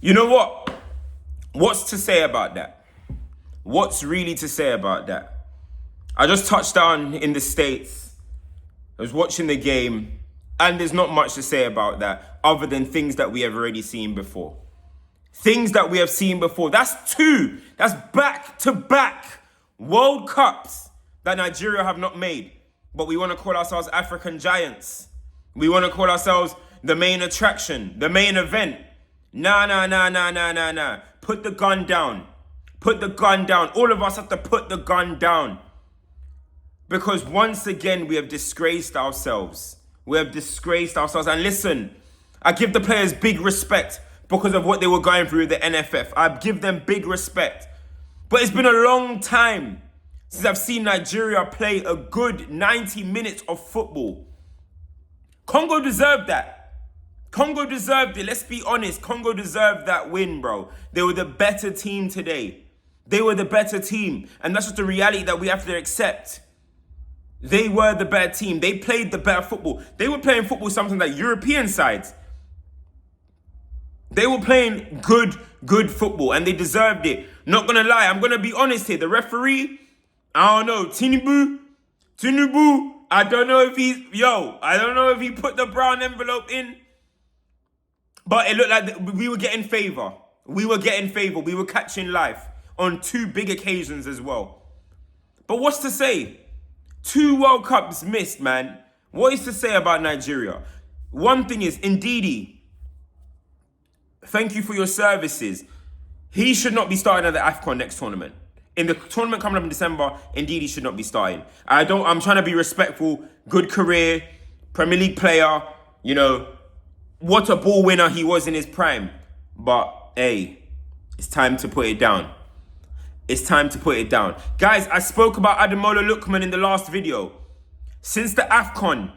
You know what? What's to say about that? What's really to say about that? I just touched down in the States. I was watching the game, and there's not much to say about that other than things that we have already seen before. Things that we have seen before. That's back-to-back World Cups that Nigeria have not made. But we want to call ourselves African giants. We want to call ourselves the main attraction, the main event. Nah. Put the gun down. Put the gun down. All of us have to put the gun down. Because once again, we have disgraced ourselves. We have disgraced ourselves. And listen, I give the players big respect because of what they were going through with the NFF. I give them big respect. But it's been a long time since I've seen Nigeria play a good 90 minutes of football. Congo deserved that. Congo deserved it. Let's be honest. Congo deserved that win, bro. They were the better team today. They were the better team. And that's just the reality that we have to accept. They were the better team. They played the better football. They were playing football something like European sides. They were playing good football, and they deserved it. Not gonna lie, I'm gonna be honest here. The referee, I don't know, Tinubu, I don't know if he put the brown envelope in, but it looked like we were getting favor. We were catching life on two big occasions as well. But what's to say? 2 World Cups missed, man. What is to say about Nigeria? One thing is, Ndidi, thank you for your services. He should not be starting at the AFCON next tournament. In the tournament coming up in December, Ndidi should not be starting. I'm trying to be respectful. Good career, Premier League player. You know, what a ball winner he was in his prime. But, hey, it's time to put it down. It's time to put it down. Guys, I spoke about Ademola Lookman in the last video. Since the AFCON,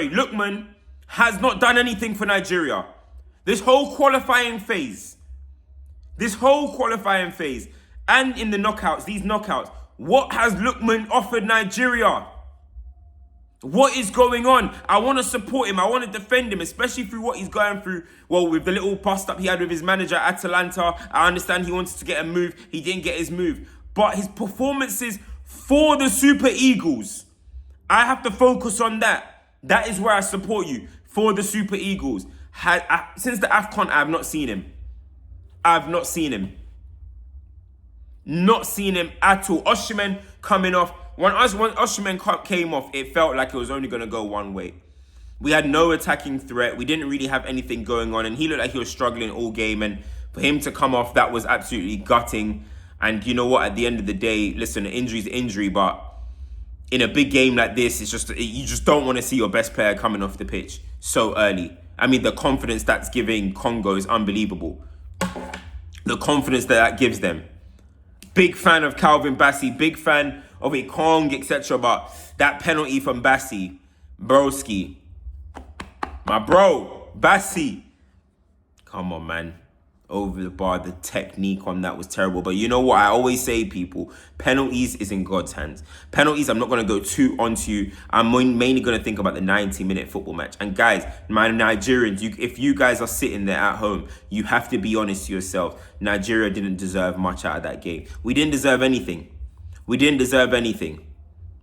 Lookman has not done anything for Nigeria. This whole qualifying phase, and in the knockouts, what has Lookman offered Nigeria? What is going on? I want to support him. I want to defend him, especially through what he's going through. Well, with the little bust up he had with his manager at Atalanta, I understand he wanted to get a move. He didn't get his move. But his performances for the Super Eagles, I have to focus on that. That is where I support you. For the Super Eagles. Since the AFCON, I have not seen him. Not seen him at all. Osimhen coming off. When Osimhen came off, it felt like it was only going to go one way. We had no attacking threat. We didn't really have anything going on. And he looked like he was struggling all game. And for him to come off, that was absolutely gutting. And you know what? At the end of the day, listen, injury's injury. But in a big game like this, you just don't want to see your best player coming off the pitch so early. I mean, the confidence that's giving Congo is unbelievable. The confidence that gives them. Big fan of Calvin Bassey. Big fan of Kong, etc. But that penalty from Bassey, broski, my bro, Bassey. Come on, man. Over the bar, the technique on that was terrible. But you know what? I always say, people, penalties is in God's hands. Penalties, I'm not going to go too onto you. I'm mainly going to think about the 90-minute football match. And guys, my Nigerians, if you guys are sitting there at home, you have to be honest to yourself. Nigeria didn't deserve much out of that game. We didn't deserve anything.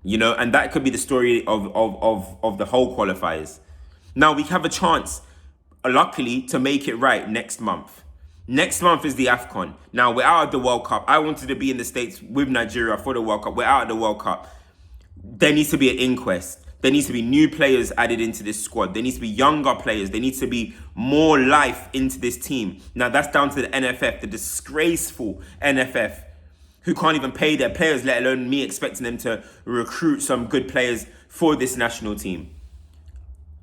You know, and that could be the story of the whole qualifiers. Now, we have a chance, luckily, to make it right next month. Next month is the AFCON. Now, we're out of the World Cup. I wanted to be in the States with Nigeria for the World Cup. We're out of the World Cup. There needs to be an inquest. There needs to be new players added into this squad. There needs to be younger players. There needs to be more life into this team. Now, that's down to the NFF, the disgraceful NFF, who can't even pay their players, let alone me expecting them to recruit some good players for this national team.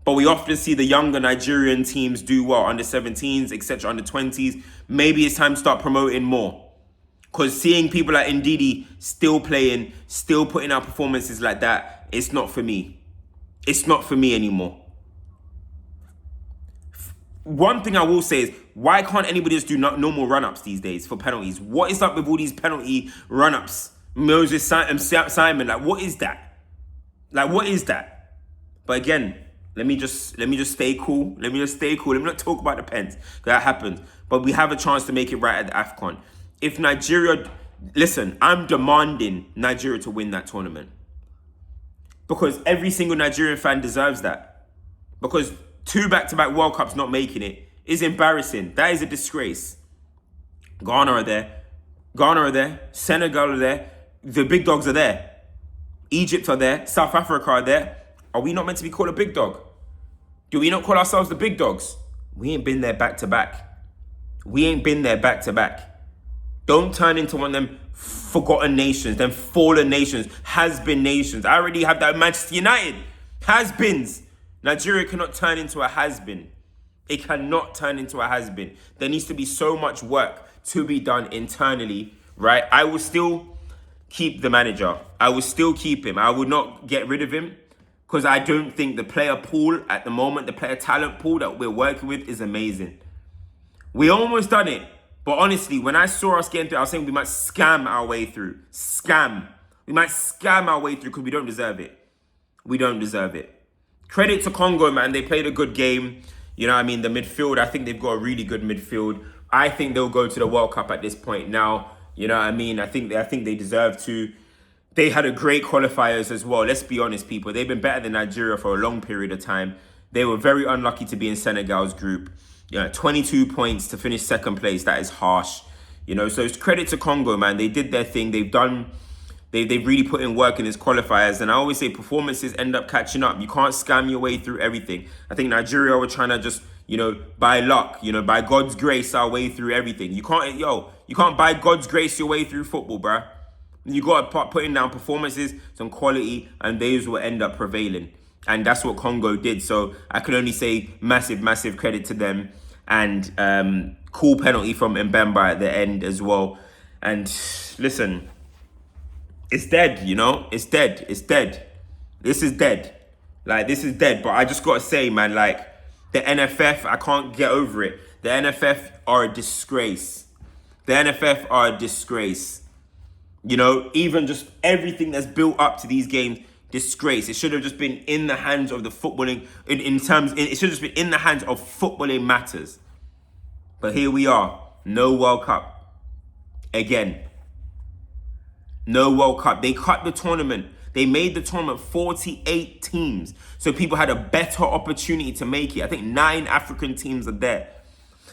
But we often see the younger Nigerian teams do well, under 17s, etc., under 20s. Maybe it's time to start promoting more. Because seeing people like Ndidi still playing, still putting out performances like that, it's not for me. It's not for me anymore. One thing I will say is, why can't anybody just do normal run-ups these days for penalties? What is up with all these penalty run-ups? Simon, like, what is that? But again, Let me just stay cool. Let me just stay cool. Let me not talk about the pens, because that happens. But we have a chance to make it right at the AFCON. If Nigeria, listen, I'm demanding Nigeria to win that tournament. Because every single Nigerian fan deserves that. Because 2 back-to-back World Cups not making it is embarrassing. That is a disgrace. Ghana are there. Senegal are there. The big dogs are there. Egypt are there. South Africa are there. Are we not meant to be called a big dog? Do we not call ourselves the big dogs? We ain't been there back-to-back. Don't turn into one of them forgotten nations, them fallen nations, has-been nations. I already have that Manchester United. Has-beens. Nigeria cannot turn into a has-been. It cannot turn into a has-been. There needs to be so much work to be done internally, right? I will still keep the manager. I will still keep him. I will not get rid of him, because I don't think the player pool at the moment, the player talent pool that we're working with is amazing. We almost done it. But honestly, when I saw us getting through, I was saying we might scam our way through. We might scam our way through because we don't deserve it. Credit to Congo, man. They played a good game. You know what I mean? The midfield, I think they've got a really good midfield. I think they'll go to the World Cup at this point now. You know what I mean? I think they deserve to. They had a great qualifiers as well. Let's be honest, people. They've been better than Nigeria for a long period of time. They were very unlucky to be in Senegal's group. 22 points to finish second place. That is harsh. So it's credit to Congo, man. They did their thing. They've really put in work in these qualifiers. And I always say performances end up catching up. You can't scam your way through everything. I think Nigeria were trying to just, by luck, by God's grace, our way through everything. You can't by God's grace your way through football, bruh. You got to put in down performances, some quality, and those will end up prevailing. And that's what Congo did. So I can only say massive, massive credit to them. And cool penalty from Mbemba at the end as well. And listen, it's dead, It's dead. This is dead. This is dead. But I just got to say, man, the NFF, I can't get over it. The NFF are a disgrace. Even just everything that's built up to these games, disgrace. It should have just been in the hands of the footballing, it should have just been in the hands of footballing matters. But here we are, no World Cup. Again. No World Cup. They cut the tournament. They made the tournament 48 teams. So people had a better opportunity to make it. I think 9 African teams are there.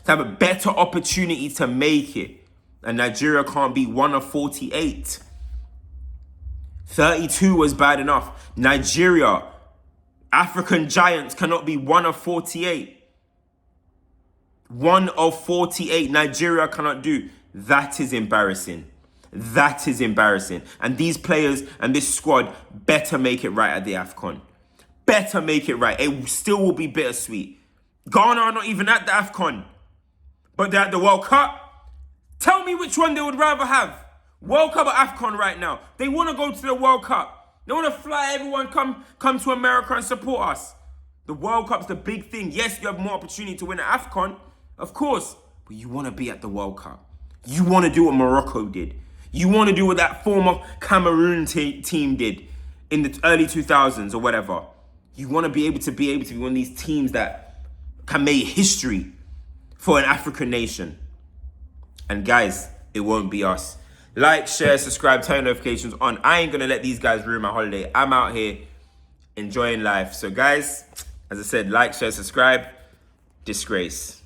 To have a better opportunity to make it. And Nigeria can't be one of 48. 32 was bad enough. Nigeria, African giants, cannot be one of 48. One of 48 Nigeria cannot do. That is embarrassing. And these players and this squad better make it right at the AFCON. Better make it right. It still will be bittersweet. Ghana are not even at the AFCON. But they're at the World Cup. Tell me which one they would rather have. World Cup or AFCON right now. They want to go to the World Cup. They want to fly everyone, come to America and support us. The World Cup's the big thing. Yes, you have more opportunity to win an AFCON, of course. But you want to be at the World Cup. You want to do what Morocco did. You want to do what that former Cameroon team did in the early 2000s or whatever. You want to be able to be one of these teams that can make history for an African nation. And guys, it won't be us. Like, share, subscribe, turn notifications on. I ain't going to let these guys ruin my holiday. I'm out here enjoying life. So guys, as I said, like, share, subscribe. Disgrace.